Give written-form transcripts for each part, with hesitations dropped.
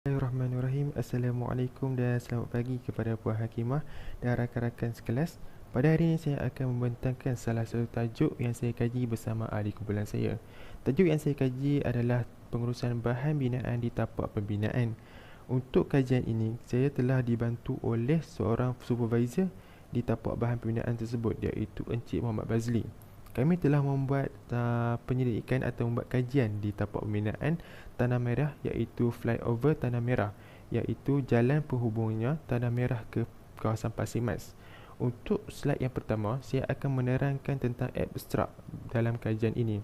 Bismillahirrahmanirrahim. Assalamualaikum dan selamat pagi kepada Puan Hakimah dan rakan-rakan sekelas. Pada hari ini saya akan membentangkan salah satu tajuk yang saya kaji bersama ahli kumpulan saya. Tajuk yang saya kaji adalah pengurusan bahan binaan di tapak pembinaan. Untuk kajian ini, saya telah dibantu oleh seorang supervisor di tapak bahan pembinaan tersebut, iaitu Encik Muhammad Bazli. Kami telah membuat penyelidikan atau membuat kajian di tapak pembinaan Tanah Merah, iaitu flyover Tanah Merah, iaitu jalan penghubungnya Tanah Merah ke kawasan Pasir Mas. Untuk slide yang pertama, saya akan menerangkan tentang abstrak dalam kajian ini.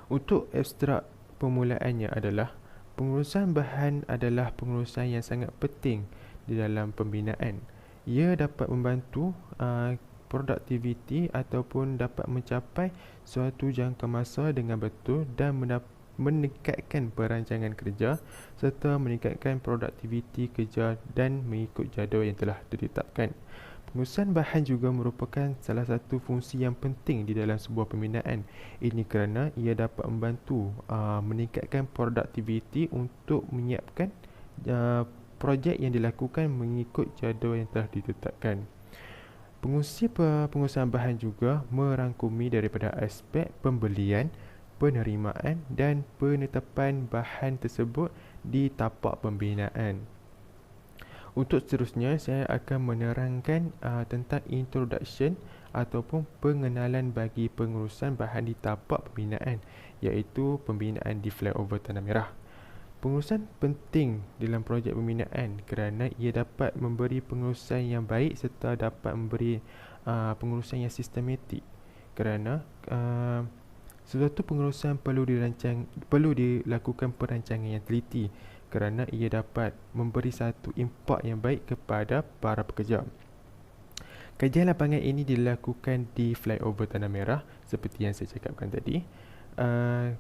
Untuk abstrak permulaannya adalah pengurusan bahan adalah pengurusan yang sangat penting di dalam pembinaan. Ia dapat membantu produktiviti ataupun dapat mencapai suatu jangka masa dengan betul dan meningkatkan perancangan kerja serta meningkatkan produktiviti kerja dan mengikut jadual yang telah ditetapkan. Pengurusan bahan juga merupakan salah satu fungsi yang penting di dalam sebuah pembinaan. Ini kerana ia dapat membantu meningkatkan produktiviti untuk menyiapkan projek yang dilakukan mengikut jadual yang telah ditetapkan. Pengurusan bahan juga merangkumi daripada aspek pembelian, penerimaan dan penetapan bahan tersebut di tapak pembinaan. Untuk seterusnya, saya akan menerangkan tentang introduction ataupun pengenalan bagi pengurusan bahan di tapak pembinaan, iaitu pembinaan di flyover Tanah Merah. Pengurusan penting dalam projek pembinaan kerana ia dapat memberi pengurusan yang baik serta dapat memberi pengurusan yang sistematik. Kerana sesuatu pengurusan perlu dilakukan perancangan yang teliti kerana ia dapat memberi satu impak yang baik kepada para pekerja. Kajian lapangan ini dilakukan di flyover Tanah Merah seperti yang saya cakapkan tadi.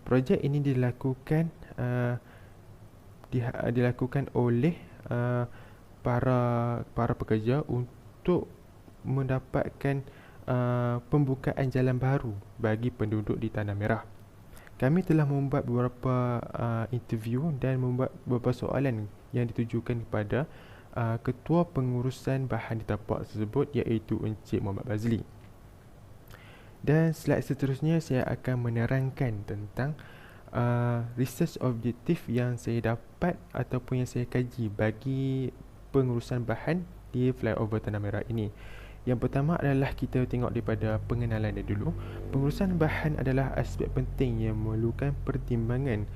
Projek ini dilakukan oleh para pekerja untuk mendapatkan pembukaan jalan baru bagi penduduk di Tanah Merah. Kami telah membuat beberapa interview dan membuat beberapa soalan yang ditujukan kepada ketua pengurusan bahan di tapak tersebut, iaitu Encik Muhammad Bazli. Dan slide seterusnya saya akan menerangkan tentang research objektif yang saya dapat ataupun yang saya kaji bagi pengurusan bahan di flyover Tanah Merah ini. Yang pertama adalah kita tengok daripada pengenalan dia dulu. Pengurusan bahan adalah aspek penting yang memerlukan pertimbangan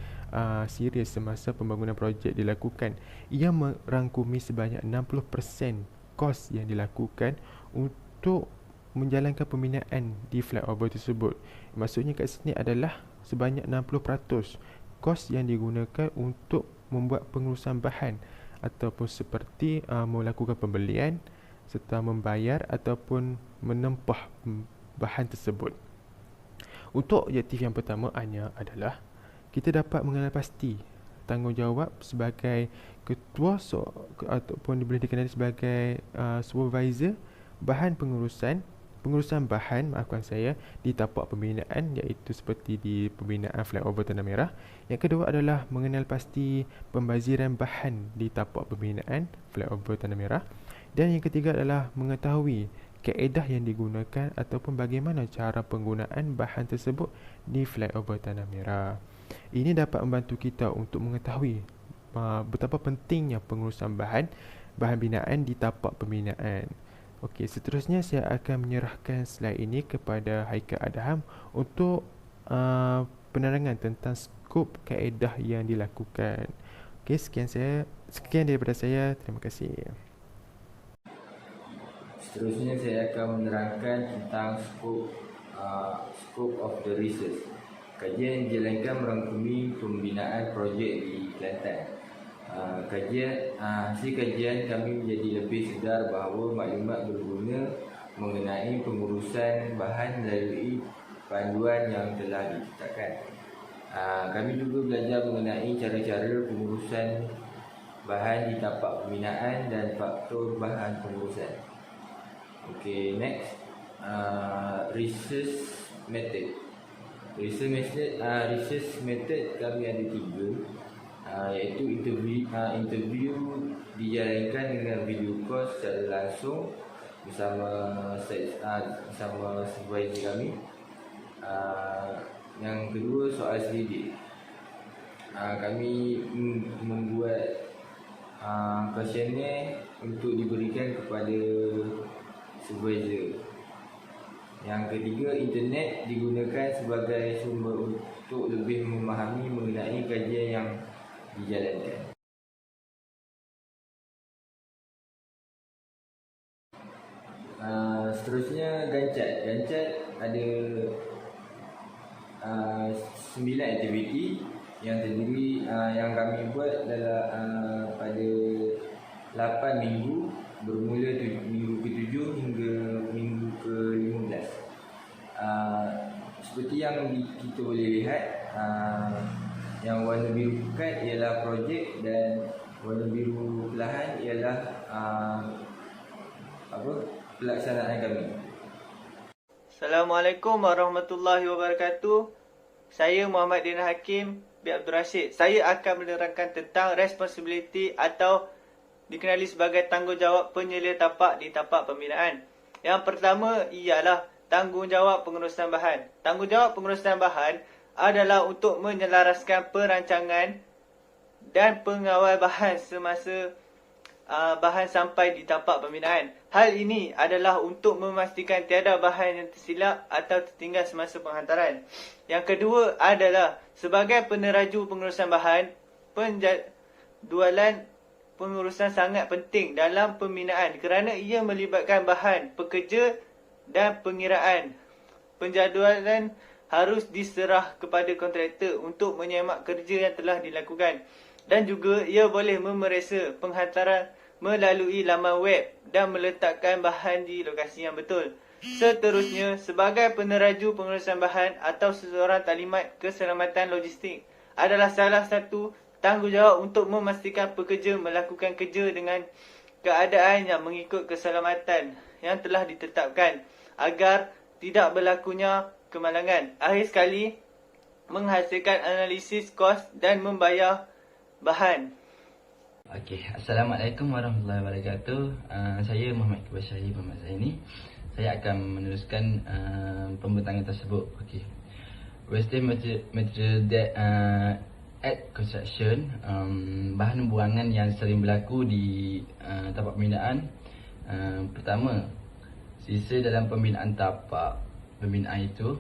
serius semasa pembangunan projek dilakukan. Ia merangkumi sebanyak 60% kos yang dilakukan untuk menjalankan pembinaan di flyover tersebut. Maksudnya kat sini adalah sebanyak 60% kos yang digunakan untuk membuat pengurusan bahan ataupun seperti melakukan pembelian serta membayar ataupun menempah bahan tersebut. Untuk objektif yang pertama adalah kita dapat mengenal pasti tanggungjawab sebagai ketua ataupun boleh dikenali sebagai supervisor bahan pengurusan bahan di tapak pembinaan, iaitu seperti di pembinaan flyover Tanah Merah. Yang kedua adalah mengenal pasti pembaziran bahan di tapak pembinaan flyover Tanah Merah. Dan yang ketiga adalah mengetahui kaedah yang digunakan ataupun bagaimana cara penggunaan bahan tersebut di flyover Tanah Merah. Ini dapat membantu kita untuk mengetahui betapa pentingnya pengurusan bahan binaan di tapak pembinaan. Okey, seterusnya saya akan menyerahkan slide ini kepada Haikal Adham untuk penerangan tentang skop kaedah yang dilakukan. Okey, sekian daripada saya. Terima kasih. Seterusnya saya akan menerangkan tentang scope of the research. Kajian yang dijalankan merangkumi pembinaan projek di Kelantan. Hasil kajian kami menjadi lebih sedar bahawa maklumat berguna mengenai pengurusan bahan melalui panduan yang telah ditetapkan. Kami juga belajar mengenai cara-cara pengurusan bahan di tapak pembinaan dan faktor bahan pengurusan. Okay, next, research method. Research method kami ada 3. iaitu interview dijalankan dengan video call secara langsung bersama supervisor kami. Yang kedua, soal selidik. Kami membuat kuesioner untuk diberikan kepada supervisor. Yang ketiga, internet digunakan sebagai sumber untuk lebih memahami mengenai kajian yang dijalankan. Seterusnya, Gancat ada 9 aktiviti yang terdiri yang kami buat adalah pada 8 minggu bermula minggu ke-7 hingga minggu ke-15. Seperti yang kita boleh lihat, yang warna biru pekat ialah projek dan warna biru perlahan ialah pelaksanaan kami. Assalamualaikum warahmatullahi wabarakatuh. Saya Muhammad Dina Hakim bin Abdul Rashid. Saya akan menerangkan tentang responsibility atau dikenali sebagai tanggungjawab penyelia tapak di tapak pembinaan. Yang pertama ialah tanggungjawab pengurusan bahan. Tanggungjawab pengurusan bahan adalah untuk menyelaraskan perancangan dan pengawal bahan semasa bahan sampai di tapak pembinaan. Hal ini adalah untuk memastikan tiada bahan yang tersilap atau tertinggal semasa penghantaran. Yang kedua adalah sebagai peneraju pengurusan bahan, penjadualan pengurusan sangat penting dalam pembinaan kerana ia melibatkan bahan, pekerja dan pengiraan. Penjadualan harus diserah kepada kontraktor untuk menyemak kerja yang telah dilakukan. Dan juga ia boleh memeriksa penghantaran melalui laman web dan meletakkan bahan di lokasi yang betul. Seterusnya, sebagai peneraju pengurusan bahan atau seseorang taklimat keselamatan logistik adalah salah satu tanggungjawab untuk memastikan pekerja melakukan kerja dengan keadaan yang mengikut keselamatan yang telah ditetapkan agar tidak berlakunya kemalangan. Akhir sekali, menghasilkan analisis kos dan membayar bahan. Okey, Assalamualaikum warahmatullahi wabarakatuh. Saya Muhammad Kebashari Muhammad Zaini. Saya akan meneruskan pembentangan tersebut. Okey. Wastage material that at construction, bahan buangan yang sering berlaku di tapak pembinaan. Pertama, sisa dalam pembinaan tapak pembinaan itu,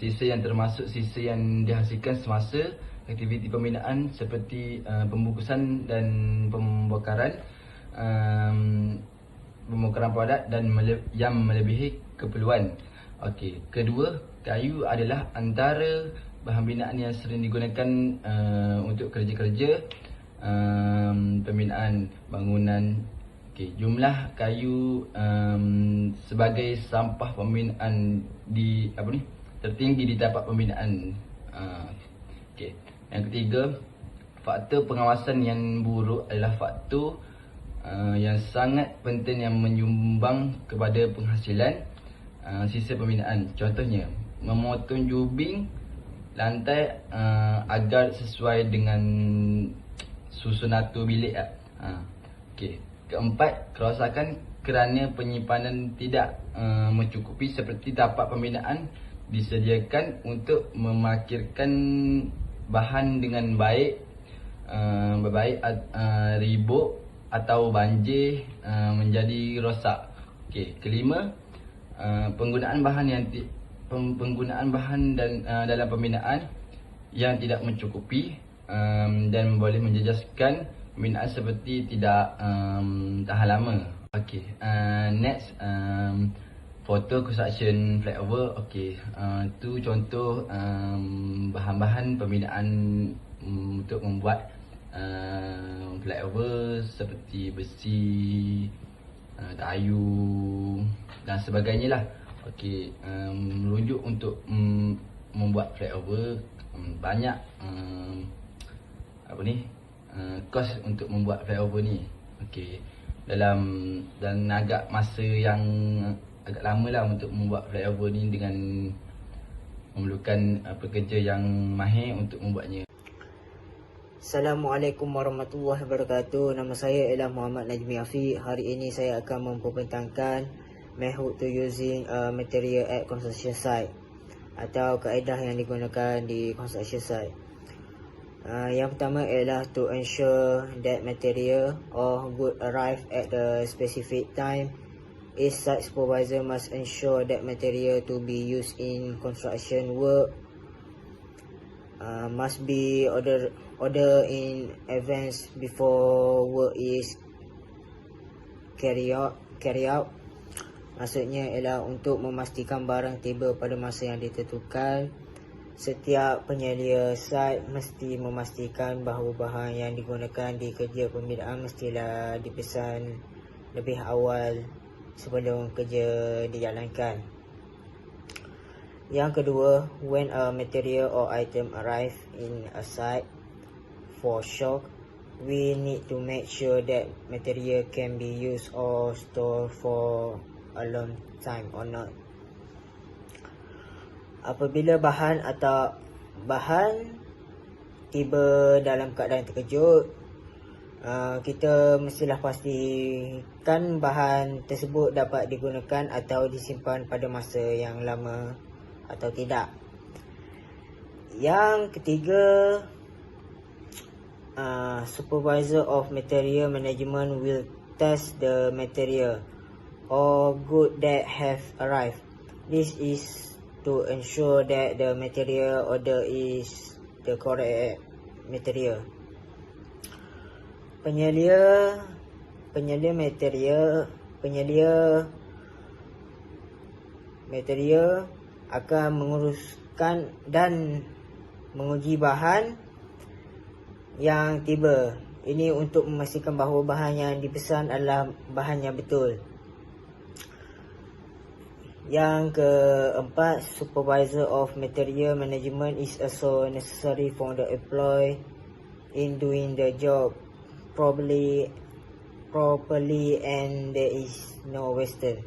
sisa yang termasuk sisa yang dihasilkan semasa aktiviti pembinaan seperti pembungkusan dan pembakaran produk dan yang melebihi keperluan. Okey, kedua, kayu adalah antara bahan binaan yang sering digunakan untuk kerja-kerja pembinaan bangunan. Okey, jumlah kayu sebagai sampah pembinaan tertinggi di tapak pembinaan. Okey. Yang ketiga, faktor pengawasan yang buruk adalah faktor yang sangat penting yang menyumbang kepada penghasilan sisa pembinaan. Contohnya, memotong jubing lantai agar sesuai dengan susunatur bilik. Okey. Keempat, kerosakan kerana penyimpanan tidak mencukupi seperti tapak pembinaan disediakan untuk memarkirkan bahan dengan baik, ribut atau banjir menjadi rosak. Okey, kelima, penggunaan bahan dalam pembinaan yang tidak mencukupi dan boleh menjejaskan pembinaan seperti tidak tahan lama. Okey, next, photo construction flyover. Okey, tu contoh bahan-bahan pembinaan untuk membuat flyover seperti besi, kayu dan sebagainya lah. Okey, merujuk untuk membuat flyover banyak kos untuk membuat flyover ni. Okey, dan agak masa yang agak lama lah untuk membuat flyover ni dengan memerlukan pekerja yang mahir untuk membuatnya. Assalamualaikum warahmatullahi wabarakatuh. Nama saya ialah Muhammad Najmi Afiq. Hari ini saya akan membentangkan method to using material at construction site atau kaedah yang digunakan di construction site. Yang pertama ialah to ensure that material or good arrive at the specific time. Each site supervisor must ensure that material to be used in construction work must be order in advance before work is carry out. Maksudnya ialah untuk memastikan barang tiba pada masa yang ditentukan. Setiap penyelia site mesti memastikan bahawa bahan yang digunakan di kerja pembinaan mestilah dipesan lebih awal sebelum kerja dijalankan. Yang kedua, when a material or item arrive in a site for shock, we need to make sure that material can be used or stored for a long time or not. Apabila bahan tiba dalam keadaan terkejut, kita mestilah pastikan bahan tersebut dapat digunakan atau disimpan pada masa yang lama atau tidak. Yang ketiga, supervisor of material management will test the material or goods that have arrived. This is to ensure that the material order is the correct material. Penyelia material akan menguruskan dan menguji bahan yang tiba. Ini untuk memastikan bahawa bahan yang dipesan adalah bahan yang betul. Yang keempat, supervisor of material management is also necessary for the employee in doing the job properly and there is no wasted.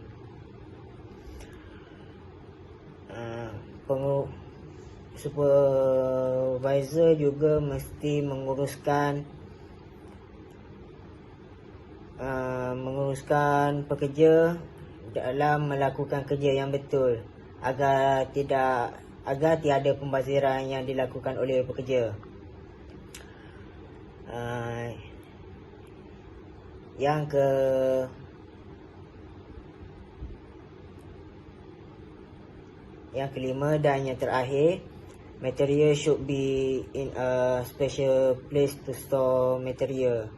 Supervisor juga mesti menguruskan pekerja dalam melakukan kerja yang betul agar tiada pembaziran yang dilakukan oleh pekerja. Yang kelima dan yang terakhir, material should be in a special place to store material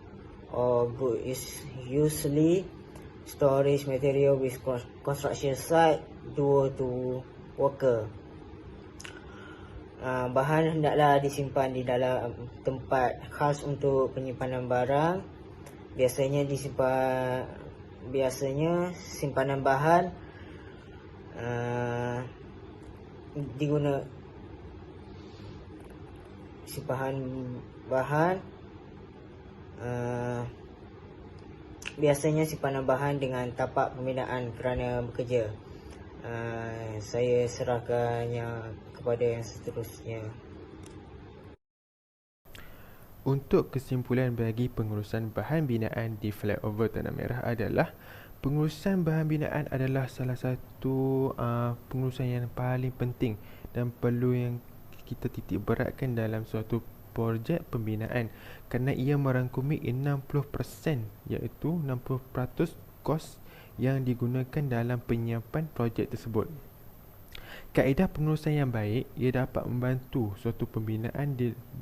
or goods. Usually storage material with construction site due to worker. Bahan hendaklah disimpan di dalam tempat khas untuk penyimpanan barang. Biasanya simpanan bahan biasanya simpanan bahan dengan tapak pembinaan kerana bekerja. Saya serahkannya kepada yang seterusnya. Untuk kesimpulan bagi pengurusan bahan binaan di flyover Tanah Merah adalah pengurusan bahan binaan adalah salah satu pengurusan yang paling penting dan perlu yang kita titik beratkan dalam suatu projek pembinaan kerana ia merangkumi 60% iaitu 60% kos yang digunakan dalam penyiapan projek tersebut. Kaedah pengurusan yang baik ia dapat membantu suatu pembinaan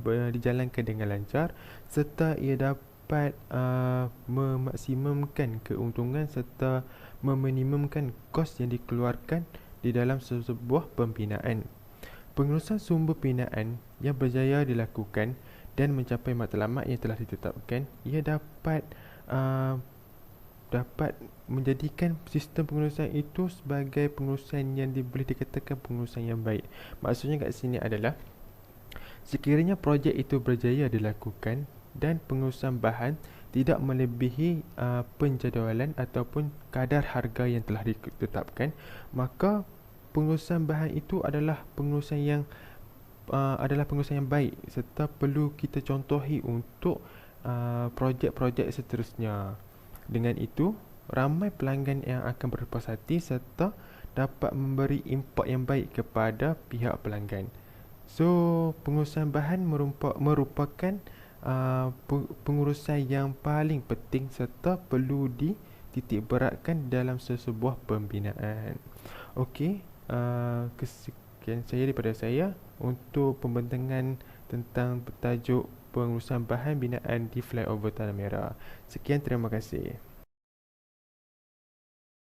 dijalankan dengan lancar serta ia dapat memaksimumkan keuntungan serta meminimumkan kos yang dikeluarkan di dalam sebuah pembinaan. Pengurusan sumber pembinaan yang berjaya dilakukan dan mencapai matlamat yang telah ditetapkan, ia dapat menjadikan sistem pengurusan itu sebagai pengurusan yang boleh dikatakan pengurusan yang baik. Maksudnya kat sini adalah sekiranya projek itu berjaya dilakukan dan pengurusan bahan tidak melebihi penjadualan ataupun kadar harga yang telah ditetapkan, maka pengurusan bahan itu adalah pengurusan yang adalah pengurusan yang baik serta perlu kita contohi untuk projek-projek seterusnya. Dengan itu, ramai pelanggan yang akan berpuas hati serta dapat memberi impak yang baik kepada pihak pelanggan. So, pengurusan bahan merupakan pengurusan yang paling penting serta perlu dititik beratkan dalam sesebuah pembinaan. Okey, kesekian saya daripada saya untuk pembentangan tentang tajuk pengurusan bahan binaan di Flyover Tanah Merah. Sekian, terima kasih.